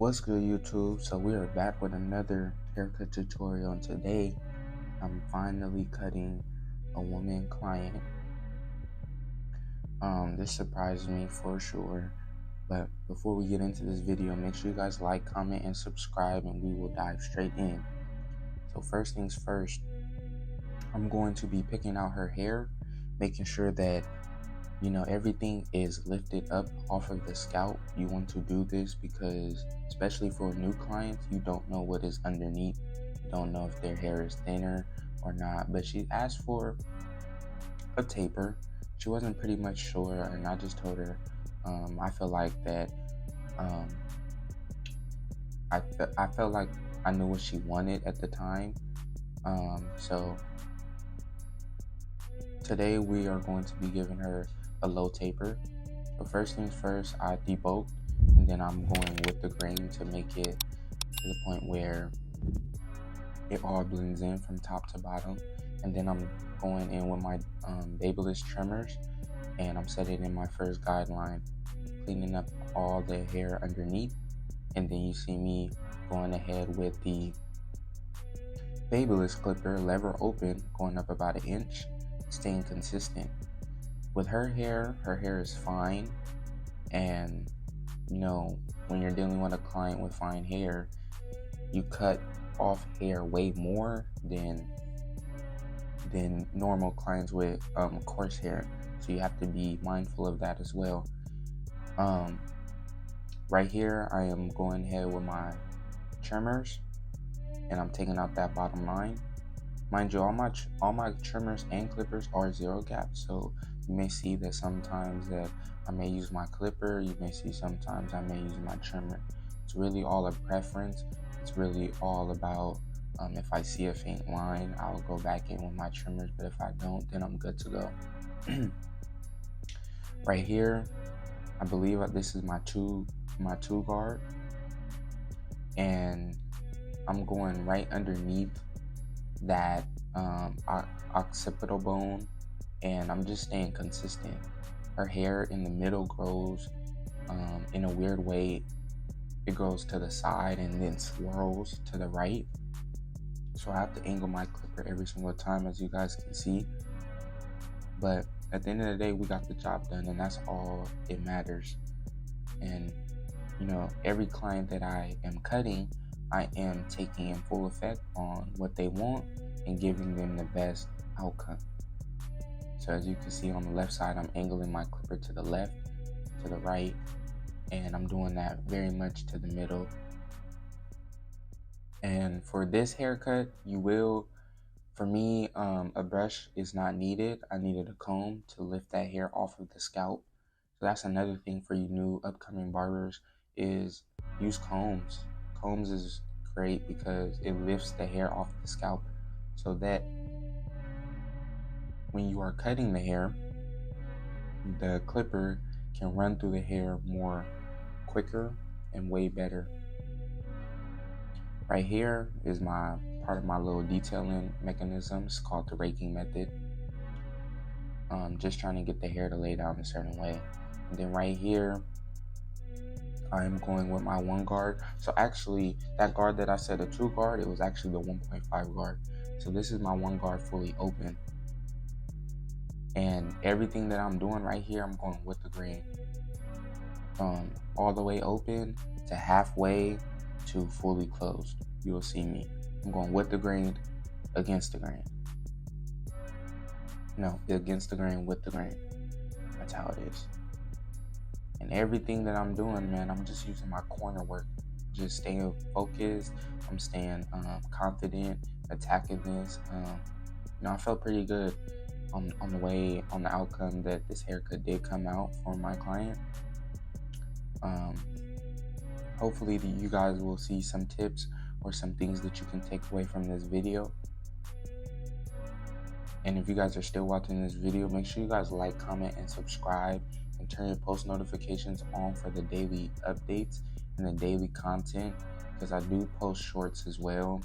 What's good, YouTube? So we are back with another haircut tutorial, and today I'm finally cutting a woman client. This surprised me for sure, but before we get into this video, make sure you guys like, comment, and subscribe, and we will dive straight in. So first things first, I'm going to be picking out her hair, making sure that everything is lifted up off of the scalp. You want to do this because, especially for new clients, you don't know what is underneath. You don't know if their hair is thinner or not. But she asked for a taper. She wasn't pretty much sure, and I just told her I feel like that I felt like I knew what she wanted at the time. So today we are going to be giving her a low taper. So first things first, I debulked, and then I'm going with the grain to make it to the point where it all blends in from top to bottom. And then I'm going in with my Babyliss trimmers, and I'm setting in my first guideline, cleaning up all the hair underneath. And then you see me going ahead with the Babyliss clipper, lever open, going up about 1 inch, staying consistent. With her hair is fine, and when you're dealing with a client with fine hair, you cut off hair way more than normal clients with coarse hair, so you have to be mindful of that as well. Right here I am going ahead with my trimmers, and I'm taking out that bottom line. Mind you, all my trimmers and clippers are 0 gap, so you may see that sometimes that I may use my clipper, you may see sometimes I may use my trimmer. It's really all a preference. It's really all about if I see a faint line, I'll go back in with my trimmers, but if I don't, then I'm good to go. Right here, I believe this is my two guard, and I'm going right underneath that occipital bone, and I'm just staying consistent. Her hair in the middle grows in a weird way. It goes to the side and then swirls to the right, so I have to angle my clipper every single time, as you guys can see. But at the end of the day, we got the job done, and that's all it matters. And every client that I am cutting, I am taking in full effect on what they want and giving them the best outcome. So as you can see on the left side, I'm angling my clipper to the left, to the right, and I'm doing that very much to the middle. And for this haircut, for me, a brush is not needed. I needed a comb to lift that hair off of the scalp. So that's another thing for you new upcoming barbers, is use combs. Combs is great because it lifts the hair off the scalp, so that when you are cutting the hair, the clipper can run through the hair more quicker and way better. Right here is my part of my little detailing mechanism. It's called the raking method. Just trying to get the hair to lay down a certain way. And then right here, I'm going with my 1 guard. So actually, that guard that I said a 2 guard, it was actually the 1.5 guard. So this is my 1 guard fully open. And everything that I'm doing right here, I'm going with the grain. All the way open to halfway to fully closed. You will see me. I'm going with the grain, against the grain. No, against the grain, with the grain. That's how it is. And everything that I'm doing, man, I'm just using my corner work. Just staying focused. I'm staying confident, attacking this. I felt pretty good on the outcome that this haircut did come out for my client. Hopefully you guys will see some tips or some things that you can take away from this video. And if you guys are still watching this video, make sure you guys like, comment, and subscribe, and turn your post notifications on for the daily updates and the daily content, because I do post shorts as well,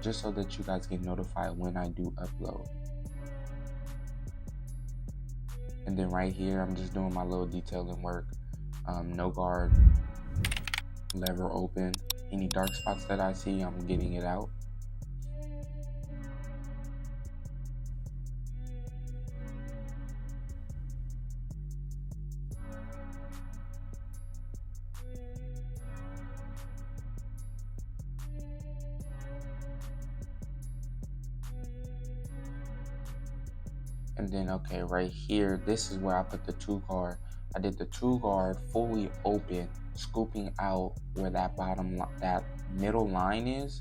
just so that you guys get notified when I do upload. And then right here, I'm just doing my little detailing work. No guard, lever open. Any dark spots that I see, I'm getting it out. And then, okay, right here, this is where I put the 2 guard. I did the 2 guard fully open, scooping out where that that middle line is.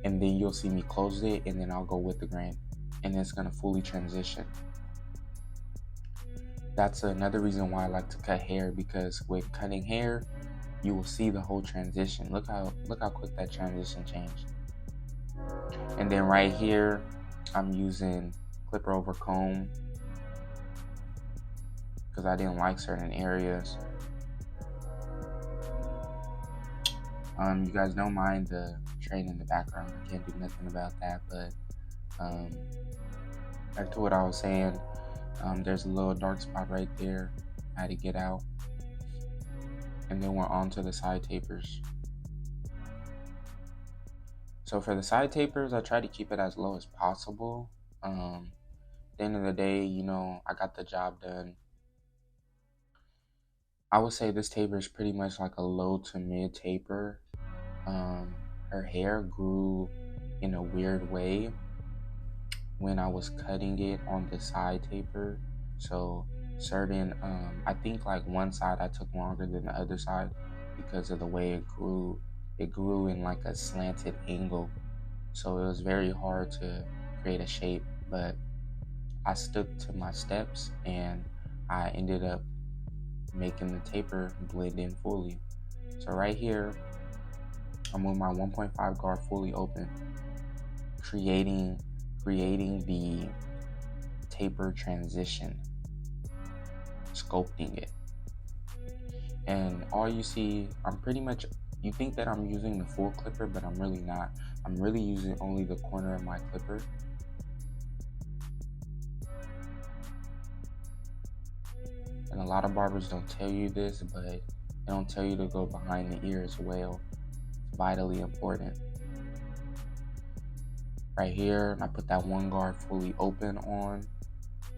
And then you'll see me close it, and then I'll go with the grain. And it's gonna fully transition. That's another reason why I like to cut hair, because with cutting hair, you will see the whole transition. Look how quick that transition changed. And then right here, I'm using clipper over comb because I didn't like certain areas. You guys don't mind the train in the background. I can't do nothing about that, but back to what I was saying. There's a little dark spot right there. I had to get out. And then we're on to the side tapers. So for the side tapers, I try to keep it as low as possible. At the end of the day, you know, I got the job done. I would say this taper is pretty much like a low to mid taper. Her hair grew in a weird way when I was cutting it on the side taper. So certain, I think like one side I took longer than the other side because of the way it grew. It grew in like a slanted angle. So it was very hard to create a shape, but I stuck to my steps and I ended up making the taper blend in fully. So right here, I'm with my 1.5 guard fully open, creating the taper transition, sculpting it. And all you see, you think that I'm using the full clipper, but I'm really not. I'm really using only the corner of my clipper. And a lot of barbers don't tell you this, but they don't tell you to go behind the ear as well. It's vitally important. Right here, I put that 1 guard fully open on,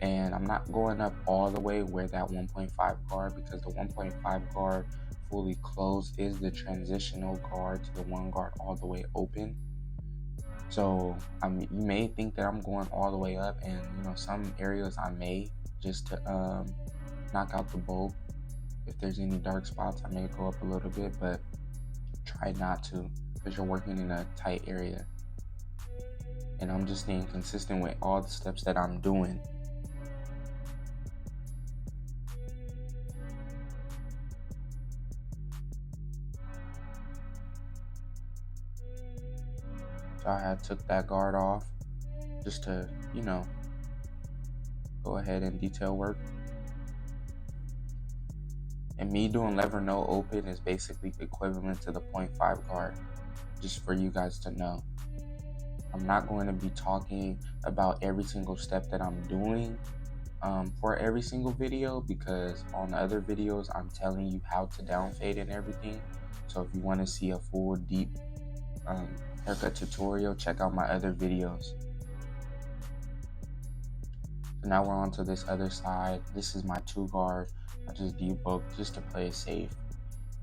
and I'm not going up all the way where that 1.5 guard, because the 1.5 guard fully closed is the transitional guard to the 1 guard all the way open. So you may think that I'm going all the way up, and you know, some areas I may, just to knock out the bulb. If there's any dark spots, I may go up a little bit, but try not to, because you're working in a tight area. And I'm just staying consistent with all the steps that I'm doing. So I had took that guard off just to, you know, go ahead and detail work. And me doing lever no open is basically equivalent to the 0.5 guard, just for you guys to know. I'm not going to be talking about every single step that I'm doing for every single video, because on the other videos I'm telling you how to down fade and everything. So if you want to see a full deep haircut tutorial, check out my other videos. So now we're on to this other side. This is my 2 guard. I just debug just to play it safe,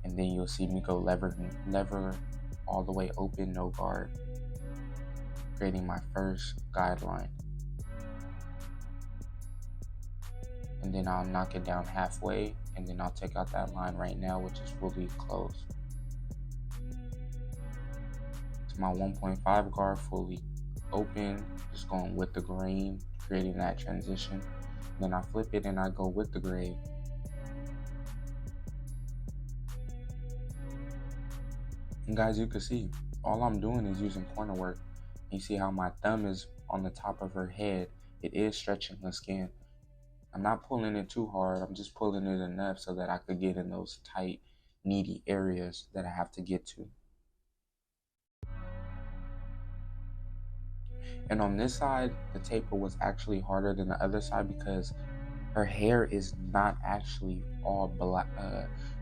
and then you'll see me go lever all the way open, no guard, creating my first guideline. And then I'll knock it down halfway, and then I'll take out that line right now, which is fully closed. To my 1.5 guard fully open, just going with the grain, creating that transition. Then I flip it and I go with the grain. And guys, you can see all I'm doing is using corner work. You see how my thumb is on the top of her head. It is stretching the skin. I'm not pulling it too hard. I'm just pulling it enough so that I could get in those tight, needy areas that I have to get to. And on this side, the taper was actually harder than the other side because her hair is not actually all black.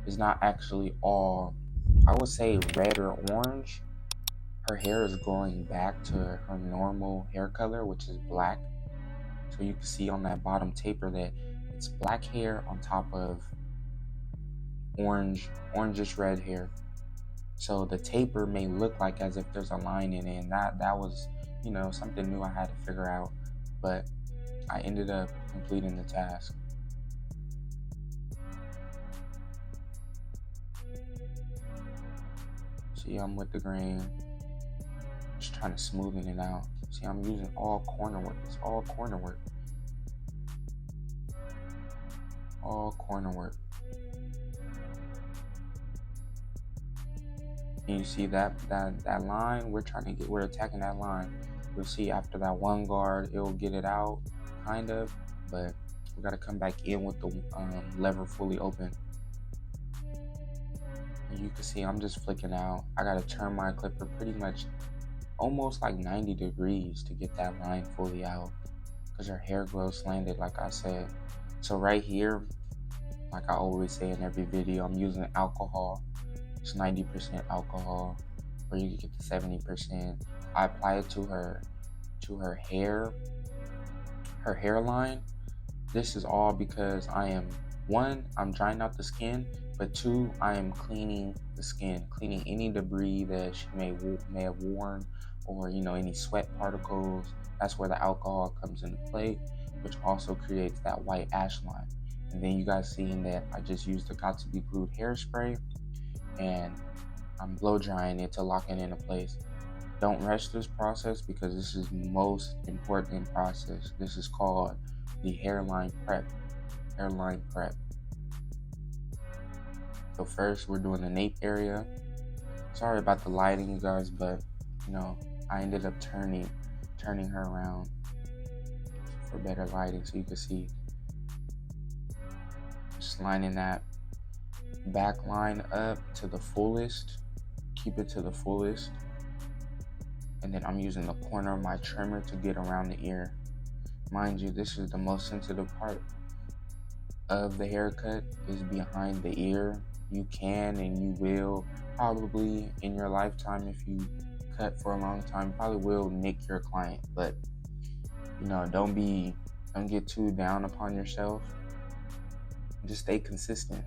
It's not actually all I would say red or orange. Her hair is growing back to her normal hair color, which is black. So you can see on that bottom taper that it's black hair on top of orangish red hair. So the taper may look like as if there's a line in it, and that was, something new I had to figure out. But I ended up completing the task. See, I'm with the grain, just trying to smoothen it out. See, I'm using all corner work. It's all corner work. All corner work. And you see that line, we're attacking that line. You'll see after that one guard, it'll get it out, kind of, but we gotta come back in with the lever fully open. And you can see I'm just flicking out. I gotta turn my clipper pretty much almost like 90 degrees to get that line fully out, because her hair grows slanted, like I said. So right here, like I always say in every video, I'm using alcohol. It's 90% alcohol, or you can get the 70%. I apply it to her hair, her hairline. This is all because I'm drying out the skin, but 2, I am cleaning the skin, cleaning any debris that she may have worn, or any sweat particles. That's where the alcohol comes into play, which also creates that white ash line. And then you guys seeing that I just used the Got To Be Glued hairspray, and I'm blow drying it to lock it into place. Don't rush this process, because this is the most important process. This is called the hairline prep. So first, we're doing the nape area. Sorry about the lighting, you guys, but I ended up turning her around for better lighting, so you can see. Just lining that back line up to the fullest. Keep it to the fullest. And then I'm using the corner of my trimmer to get around the ear. Mind you, this is the most sensitive part of the haircut, is behind the ear. You can and you will probably in your lifetime, if you cut for a long time, probably will nick your client. But don't get too down upon yourself. Just stay consistent.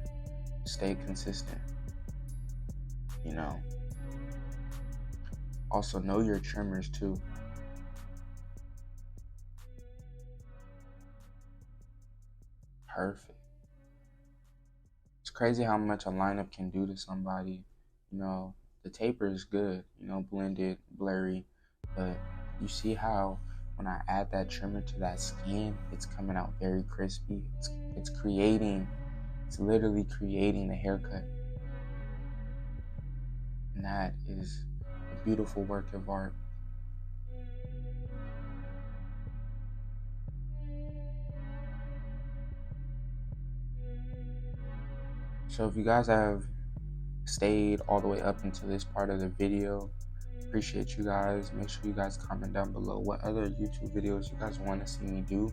Also know your trimmers too. Perfect. It's crazy how much a lineup can do to somebody. The taper is good, blended, blurry, but you see how when I add that trimmer to that skin, it's coming out very crispy. It's literally creating the haircut. And that is a beautiful work of art. So if you guys have stayed all the way up into this part of the video, appreciate you guys. Make sure you guys comment down below what other YouTube videos you guys want to see me do.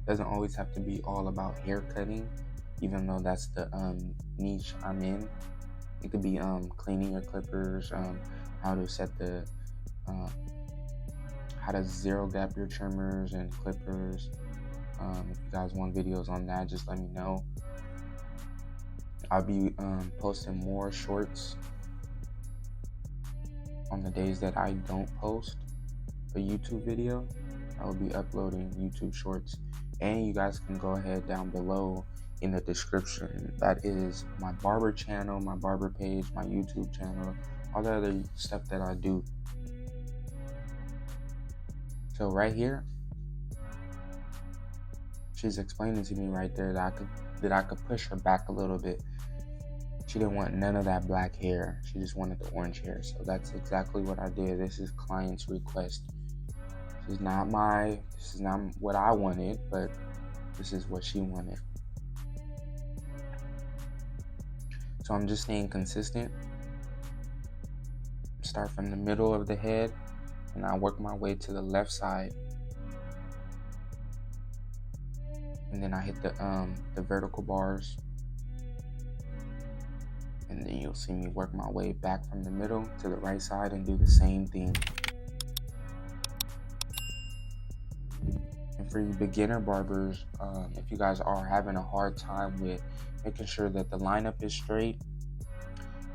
Doesn't always have to be all about hair cutting, even though that's the niche I'm in. It could be cleaning your clippers, how to set the how to zero gap your trimmers and clippers. If you guys want videos on that, just let me know. I'll be posting more shorts on the days that I don't post a YouTube video. I will be uploading YouTube shorts, and you guys can go ahead down below in the description. That is my barber channel, my barber page, my YouTube channel, all the other stuff that I do. So right here, she's explaining to me right there that I could push her back a little bit. She didn't want none of that black hair. She just wanted the orange hair. So that's exactly what I did. This is client's request. This is not what I wanted, but this is what she wanted. So I'm just staying consistent. Start from the middle of the head, and I work my way to the left side. And then I hit the vertical bars. And then you'll see me work my way back from the middle to the right side and do the same thing. And for you beginner barbers, if you guys are having a hard time with making sure that the lineup is straight,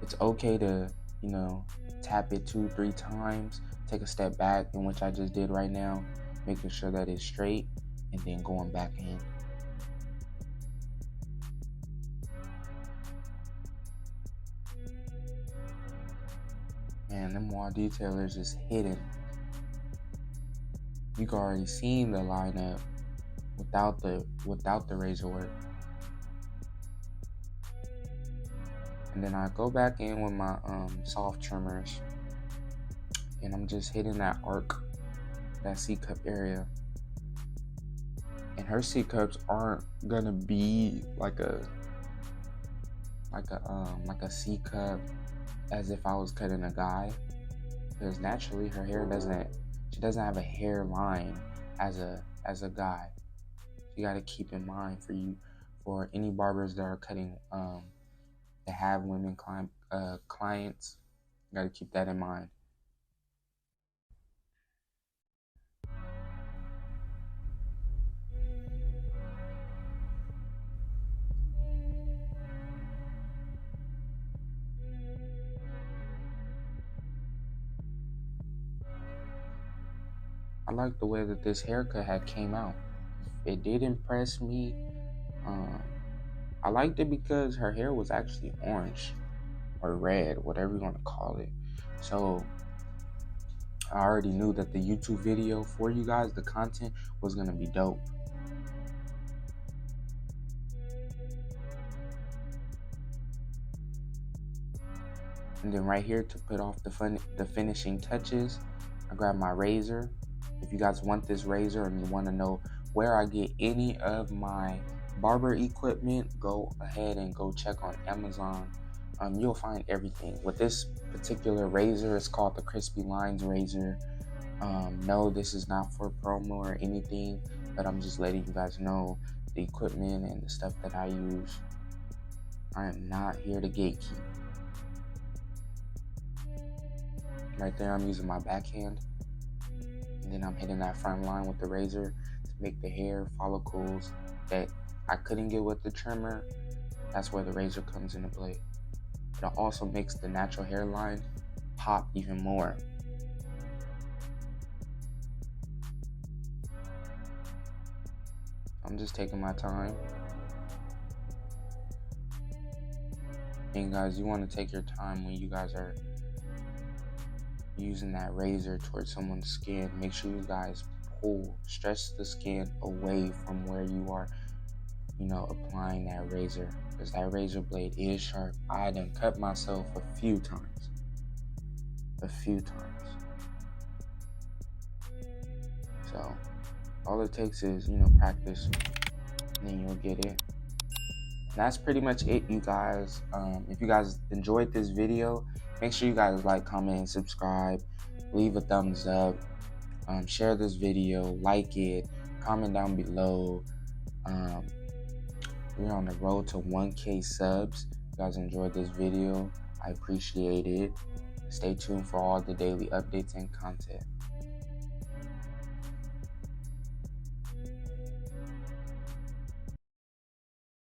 it's okay to, tap it 2-3 times, take a step back, in which I just did right now, making sure that it's straight, and then going back in. Man, them wall detailers is hidden. You can already seen the lineup without the razor work. And then I go back in with my soft trimmers, and I'm just hitting that arc, that C cup area. And her C cups aren't gonna be like a C cup as if I was cutting a guy, because naturally her hair she doesn't have a hairline as a guy. You got to keep in mind for any barbers that are cutting that have women clients, you got to keep that in mind. I like the way that this haircut had came out. It did impress me. I liked it because her hair was actually orange or red, whatever you want to call it. So I already knew that the YouTube video for you guys, the content was going to be dope. And then right here, to put off the finishing touches, I grab my razor. If you guys want this razor and you want to know where I get any of my barber equipment, go ahead and go check on Amazon. You'll find everything. With this particular razor, it's called the Crispy Lines razor. No, this is not for promo or anything, but I'm just letting you guys know the equipment and the stuff that I use. I am not here to gatekeep. Right there, I'm using my backhand. And then I'm hitting that front line with the razor to make the hair follicles that I couldn't get with the trimmer. That's where the razor comes into play. It also makes the natural hairline pop even more. I'm just taking my time. And guys, you want to take your time when you guys are using that razor towards someone's skin. Make sure you guys stretch the skin away from where you are, applying that razor, because that razor blade is sharp. I done cut myself a few times. So all it takes is, practice, and then you'll get it. That's pretty much it, you guys. If you guys enjoyed this video, make sure you guys like, comment, and subscribe. Leave a thumbs up. Share this video, like it, comment down below. We're on the road to 1K subs. If you guys enjoyed this video, I appreciate it. Stay tuned for all the daily updates and content.